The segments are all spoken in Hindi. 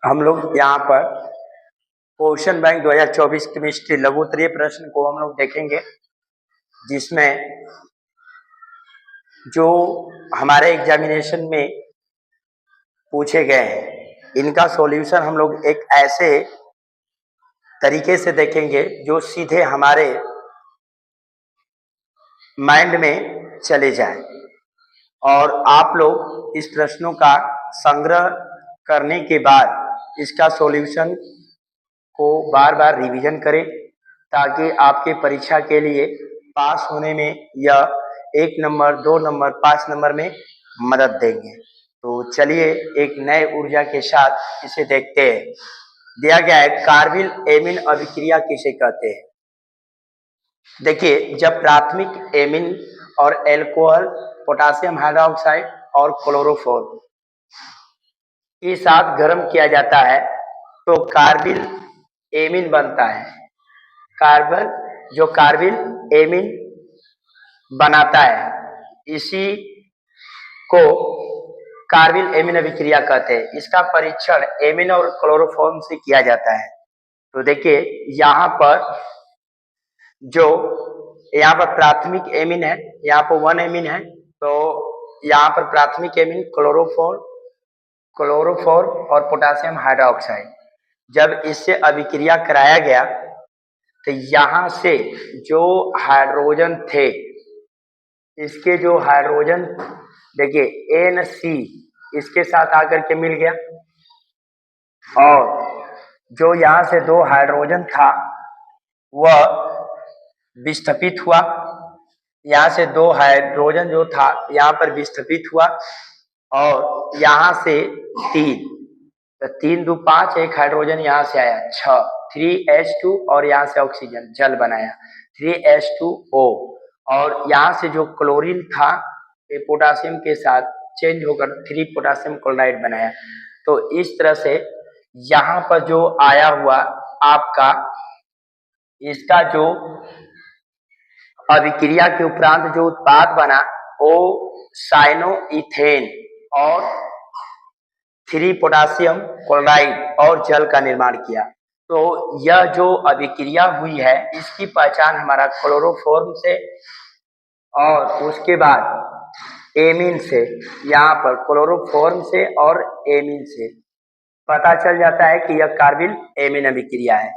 हम लोग यहाँ पर क्वेश्चन बैंक 2024 केमिस्ट्री लघु उत्तरीय प्रश्न को हम लोग देखेंगे, जिसमें जो हमारे एग्जामिनेशन में पूछे गए हैं इनका सॉल्यूशन हम लोग एक ऐसे तरीके से देखेंगे जो सीधे हमारे माइंड में चले जाए, और आप लोग इस प्रश्नों का संग्रह करने के बाद इसका सॉल्यूशन को बार बार रिवीजन करें, ताकि आपके परीक्षा के लिए पास होने में यह 1 नंबर 2 नंबर 5 नंबर में मदद देंगे। तो चलिए एक नए ऊर्जा के साथ इसे देखते हैं। दिया गया है कार्बिल एमीन अभिक्रिया किसे कहते हैं। देखिए, जब प्राथमिक एमीन और एल्कोहल पोटेशियम हाइड्रोक्साइड और क्लोरोफॉर्म के साथ गर्म किया जाता है तो कार्बिल एमीन बनता है। कार्बिल एमीन बनाता है, इसी को कार्बिल एमीन अभिक्रिया कहते हैं। इसका परीक्षण एमीन और क्लोरोफॉर्म से किया जाता है। तो देखिए यहाँ पर प्राथमिक एमीन है, यहाँ पर 1 एमीन है, तो यहाँ पर प्राथमिक एमीन क्लोरोफॉर्म और पोटेशियम हाइड्रोक्साइड, जब इससे अभिक्रिया कराया गया तो यहाँ से जो हाइड्रोजन थे, इसके जो हाइड्रोजन देखिए NC इसके साथ आकर के मिल गया, और जो यहाँ से 2 हाइड्रोजन था वह विस्थापित हुआ। यहाँ से 2 हाइड्रोजन जो था यहाँ पर विस्थापित हुआ, और यहाँ से 3, तो 3 2 5, एक हाइड्रोजन यहाँ से आया 6, 3H2, और यहाँ से ऑक्सीजन जल बनाया 3H2O, और यहाँ से जो क्लोरीन था ये पोटासियम के साथ चेंज होकर 3 पोटासियम क्लोराइड बनाया। तो इस तरह से यहाँ पर जो आया हुआ आपका इसका जो अभिक्रिया के उपरांत जो उत्पाद बना वो साइनोइथेन और 3 पोटासियम क्लोराइड और जल का निर्माण किया। तो यह जो अभिक्रिया हुई है इसकी पहचान हमारा क्लोरोफॉर्म से और उसके बाद एमीन से, यहाँ पर क्लोरोफॉर्म से और एमीन से पता चल जाता है कि यह कार्बिल एमीन अभिक्रिया है।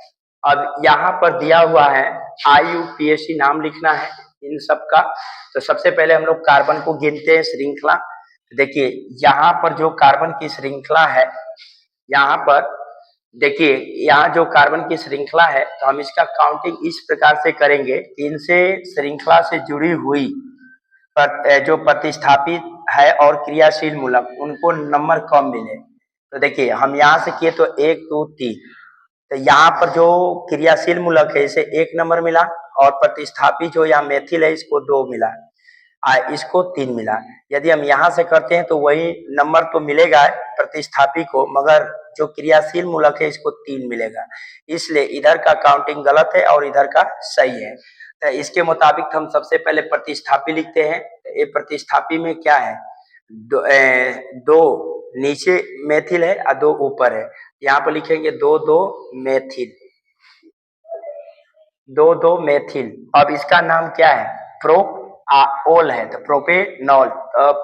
अब यहाँ पर दिया हुआ है IUPAC नाम लिखना है इन सब का। तो सबसे पहले हम लोग कार्बन को गिनते हैं श्रृंखला। देखिए यहाँ पर जो कार्बन की श्रृंखला है, यहाँ पर देखिए यहाँ जो कार्बन की श्रृंखला है तो हम इसका काउंटिंग इस प्रकार से करेंगे, इनसे श्रृंखला से जुड़ी हुई जो प्रतिस्थापित है और क्रियाशील मूलक उनको नंबर कम मिले। तो देखिए हम यहाँ से किए तो 1 2 3, तो यहाँ पर जो क्रियाशील मूलक है इसे 1 नंबर मिला, और प्रतिस्थापी जो यहाँ मेथिल है इसको 2 मिला, इसको 3 मिला। यदि हम यहाँ से करते हैं तो वही नंबर तो मिलेगा प्रतिस्थापी को, मगर जो क्रियाशील मूलक है इसको 3 मिलेगा, इसलिए इधर का काउंटिंग गलत है और इधर का सही है। तो इसके मुताबिक हम सबसे पहले प्रतिस्थापी लिखते हैं। ये प्रतिस्थापी में क्या है, 2 नीचे मेथिल है और 2 ऊपर है। यहाँ पर लिखेंगे 2 2 मेथिल, 2 2 मेथिल। अब इसका नाम क्या है, प्रोओल है, तो प्रोपेनॉल।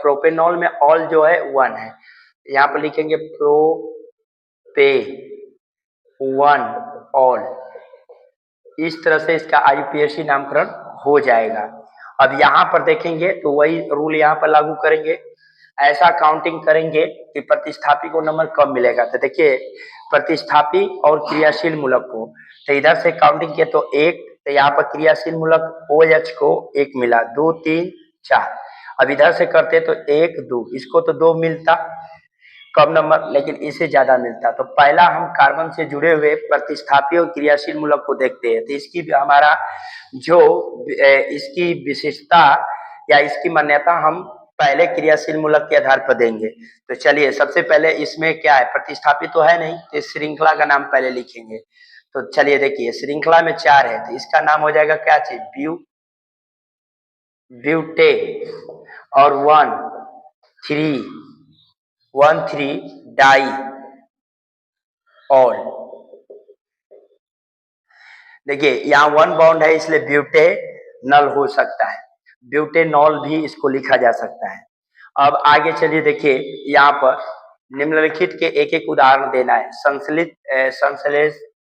प्रोपेनॉल में ऑल जो है 1 है, यहाँ पर लिखेंगे प्रोपे 1 ऑल। इस तरह से इसका IUPAC नामकरण हो जाएगा। अब यहाँ पर देखेंगे तो वही रूल यहाँ पर लागू करेंगे, ऐसा काउंटिंग करेंगे कि प्रतिस्थापी को नंबर कम मिलेगा। तो देखिए प्रतिस्थापी और क्रियाशील मूलक को, तो इधर से काउंटिंग किया तो 1, तो यहाँ पर क्रियाशील मूलक OH को 1 मिला, 2 3 4। अब इधर से करते तो 1 2, इसको तो 2 मिलता कम नंबर, लेकिन इसे ज्यादा मिलता। तो पहला हम कार्बन से जुड़े हुए प्रतिस्थापी और क्रियाशील मूलक को देखते हैं। तो इसकी भी हमारा जो इसकी विशेषता या इसकी मान्यता हम पहले क्रियाशील मूलक के आधार पर देंगे। तो चलिए सबसे पहले इसमें क्या है, प्रतिस्थापी तो है नहीं, तो श्रृंखला का नाम पहले लिखेंगे। तो चलिए देखिए श्रृंखला में 4 है, तो इसका नाम हो जाएगा क्या चीज, ब्यूटे, और 1 3 डाई, ऑल। देखिए यहाँ वन बाउंड है इसलिए ब्यूटेनॉल हो सकता है, ब्यूटेनॉल भी इसको लिखा जा सकता है। अब आगे चलिए देखिए यहाँ पर निम्नलिखित के एक एक उदाहरण देना है।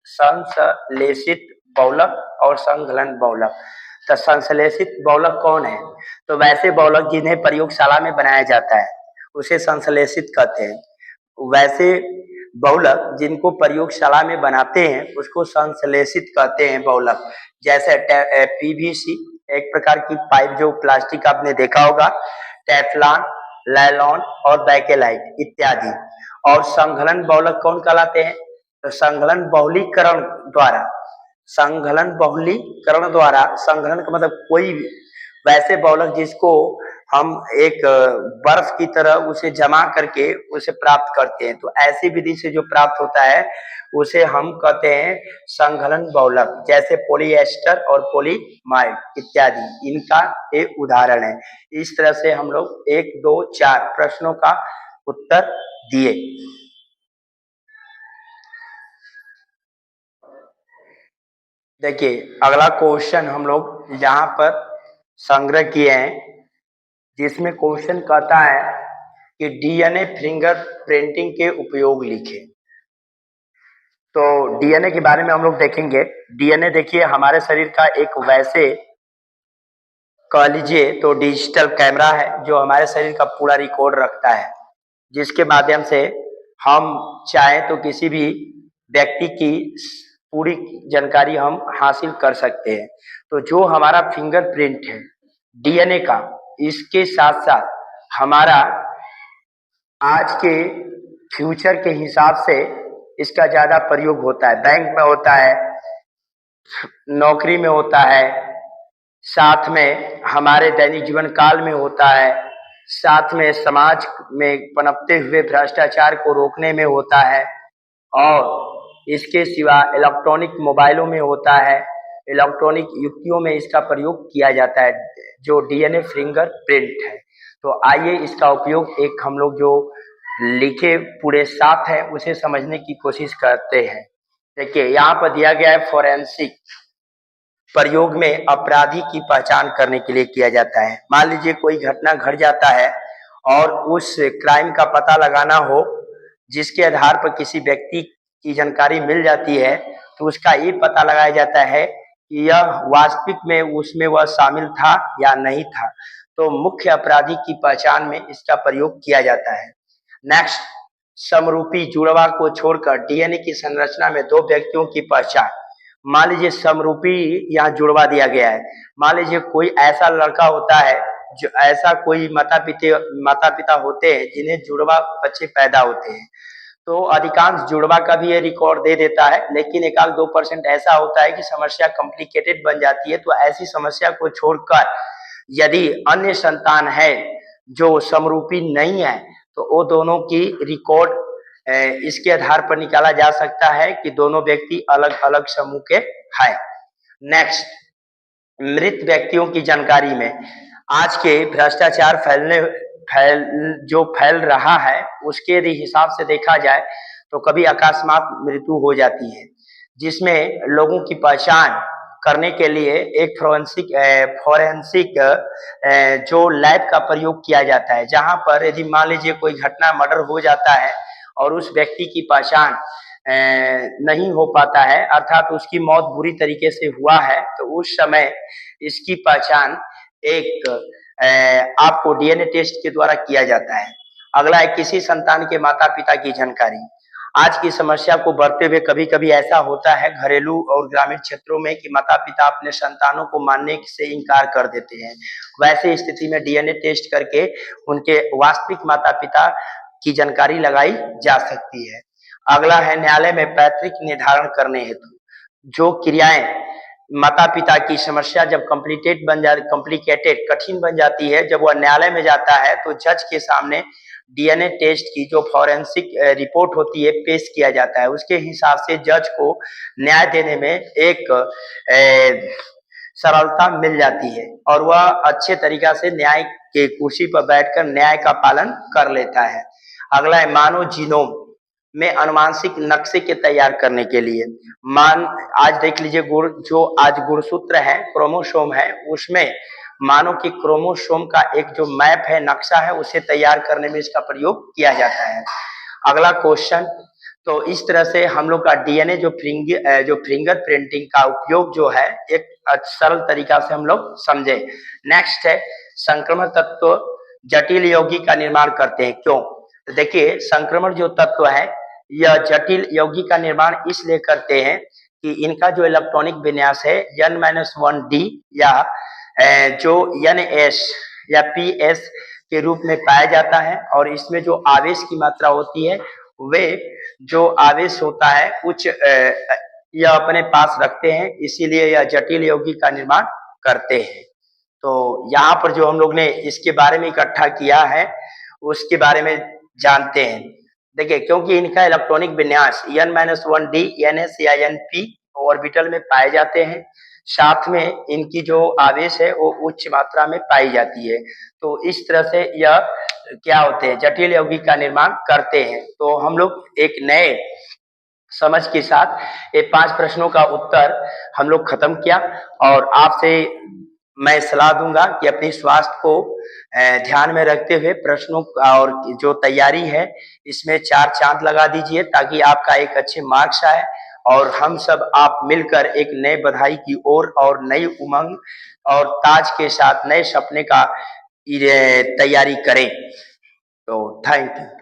संश्लेषित बहुलक और संघलन बहुलक। तो संश्लेषित बहुलक कौन है? तो वैसे बहुलक जिन्हें प्रयोगशाला में बनाया जाता है उसे संश्लेषित कहते हैं। वैसे बहुलक जिनको प्रयोगशाला में बनाते हैं उसको संश्लेषित कहते हैं बहुलक। जैसे पीवीसी एक प्रकार की पाइप जो प्लास्टिक आपने देखा होगा, टेफ्लॉन, लाइलॉन और बैकेलाइट इत्यादि। और संघलन बहुलक कौन कहलाते हैं? तो संघलन बहुलीकरण द्वारा, संघलन का मतलब कोई वैसे बहुलक जिसको हम एक बर्फ की तरह उसे जमा करके उसे प्राप्त करते हैं, तो ऐसी विधि से जो प्राप्त होता है उसे हम कहते हैं संघलन बहुलक। जैसे पॉलिएस्टर और पॉलीमाइड इत्यादि इनका एक उदाहरण है। इस तरह से हम लोग 1, 2, 4 प्रश्नों का उत्तर दिए। देखिए अगला क्वेश्चन हम लोग यहाँ पर संग्रह किए हैं, जिसमें क्वेश्चन कहता है कि डीएनए फिंगर प्रिंटिंग के उपयोग लिखे। तो डीएनए के बारे में हम लोग देखेंगे। डीएनए देखिए हमारे शरीर का एक वैसे कह लीजिए तो डिजिटल कैमरा है जो हमारे शरीर का पूरा रिकॉर्ड रखता है, जिसके माध्यम से हम चाहे तो किसी भी व्यक्ति की पूरी जानकारी हम हासिल कर सकते हैं। तो जो हमारा फिंगरप्रिंट है डीएनए का, इसके साथ साथ हमारा आज के फ्यूचर के हिसाब से इसका ज्यादा प्रयोग होता है। बैंक में होता है, नौकरी में होता है, साथ में हमारे दैनिक जीवन काल में होता है, साथ में समाज में पनपते हुए भ्रष्टाचार को रोकने में होता है, और इसके सिवा इलेक्ट्रॉनिक मोबाइलों में होता है, इलेक्ट्रॉनिक युक्तियों में इसका प्रयोग किया जाता है जो डीएनए फिंगरप्रिंट है। तो आइए इसका उपयोग एक हम लोग जो लिखे पूरे साथ है उसे समझने की कोशिश करते हैं। देखिए यहाँ पर दिया गया है फोरेंसिक प्रयोग में अपराधी की पहचान करने के लिए किया जाता है। मान लीजिए कोई घटना घट जाता है और उस क्राइम का पता लगाना हो, जिसके आधार पर किसी व्यक्ति की जानकारी मिल जाती है, तो उसका ये पता लगाया जाता है कि यह वास्तविक में उसमें वह शामिल था या नहीं था। तो मुख्य अपराधी की पहचान में इसका प्रयोग किया जाता है। नेक्स्ट, समरूपी जुड़वा को छोड़कर डीएनए की संरचना में दो व्यक्तियों की पहचान। मान लीजिए समरूपी यहाँ जुड़वा दिया गया है। मान लीजिए कोई ऐसा लड़का होता है, जो ऐसा कोई माता पिता होते हैं जिन्हें जुड़वा बच्चे पैदा होते हैं, तो अधिकांश जुड़वा का भी ये रिकॉर्ड दे देता है, लेकिन 1-2% ऐसा होता है कि समस्या कॉम्प्लिकेटेड बन जाती है। तो ऐसी समस्या को छोड़कर यदि अन्य संतान है जो समरूपी नहीं है, तो वो दोनों की रिकॉर्ड इसके आधार पर निकाला जा सकता है कि दोनों व्यक्ति अलग अलग समूह के हैं। नेक्स्ट, मृत व्यक्तियों की जानकारी में आज के भ्रष्टाचार फैल रहा है, उसके यदि हिसाब से देखा जाए तो कभी अकस्मात मृत्यु हो जाती है, जिसमें लोगों की पहचान करने के लिए एक फोरेंसिक जो लैब का प्रयोग किया जाता है, जहां पर यदि मान लीजिए कोई घटना मर्डर हो जाता है और उस व्यक्ति की पहचान नहीं हो पाता है, अर्थात उसकी मौत बुरी तरीके से हुआ है, तो उस समय इसकी पहचान एक आपको डीएनए टेस्ट के द्वारा किया जाता है। अगला है किसी संतान के माता पिता की जानकारी। आज की समस्या को बढ़ते हुए कभी कभी ऐसा होता है घरेलू और ग्रामीण क्षेत्रों में कि माता पिता अपने संतानों को मानने से इनकार कर देते हैं। वैसे स्थिति में डीएनए टेस्ट करके उनके वास्तविक माता पिता की जानकारी लगाई जा सकती है। अगला है न्यायालय में पैतृक निर्धारण करने हेतु जो क्रियाएं माता पिता की समस्या जब कॉम्प्लिकेटेड कठिन बन जाती है, जब वह न्यायालय में जाता है तो जज के सामने डीएनए टेस्ट की जो फॉरेंसिक रिपोर्ट होती है पेश किया जाता है। उसके हिसाब से जज को न्याय देने में एक सरलता मिल जाती है और वह अच्छे तरीका से न्याय के कुर्सी पर बैठकर न्याय का पालन कर लेता है। अगला है मानव जीनोम। में अनुवांशिक नक्शे के तैयार करने के लिए। मान आज देख लीजिए जो आज गुणसूत्र है, क्रोमोसोम है, उसमें मानव के क्रोमोसोम का एक जो मैप है, नक्शा है, उसे तैयार करने में इसका प्रयोग किया जाता है। अगला क्वेश्चन, तो इस तरह से हम लोग का डीएनए जो फिंगर प्रिंटिंग का उपयोग जो है एक सरल तरीका से हम लोग समझे। नेक्स्ट है संक्रमण तत्व जटिल यौगिक का निर्माण करते हैं, क्यों? तो देखिए संक्रमण जो तत्व है यह जटिल यौगिक का निर्माण इसलिए करते हैं कि इनका जो इलेक्ट्रॉनिक विन्यास है N-1D या जो NS या PS के रूप में पाया जाता है और इसमें जो आवेश की मात्रा होती है वे जो आवेश होता है उच्च यह अपने पास रखते हैं, इसीलिए यह जटिल यौगिक का निर्माण करते हैं। तो यहाँ पर जो हम लोग ने इसके बारे में इकट्ठा किया है उसके बारे में जानते हैं। देखिए क्योंकि इनका इलेक्ट्रॉनिक विन्यास N-1D, NS या NP ऑर्बिटल में पाए जाते हैं, साथ में इनकी जो आवेश है वो उच्च मात्रा में पाई जाती है, तो इस तरह से यह क्या होते हैं, जटिल यौगिक का निर्माण करते हैं। तो हम लोग एक नए समझ के साथ ये 5 प्रश्नों का उत्तर हम लोग खत्म किया और आपसे मैं सलाह दूंगा कि अपने स्वास्थ्य को ध्यान में रखते हुए प्रश्नों और जो तैयारी है इसमें 4 चांद लगा दीजिए ताकि आपका एक अच्छे मार्क्स आए और हम सब आप मिलकर एक नए बधाई की ओर और नई उमंग और ताज के साथ नए सपने का तैयारी करें। तो थैंक यू।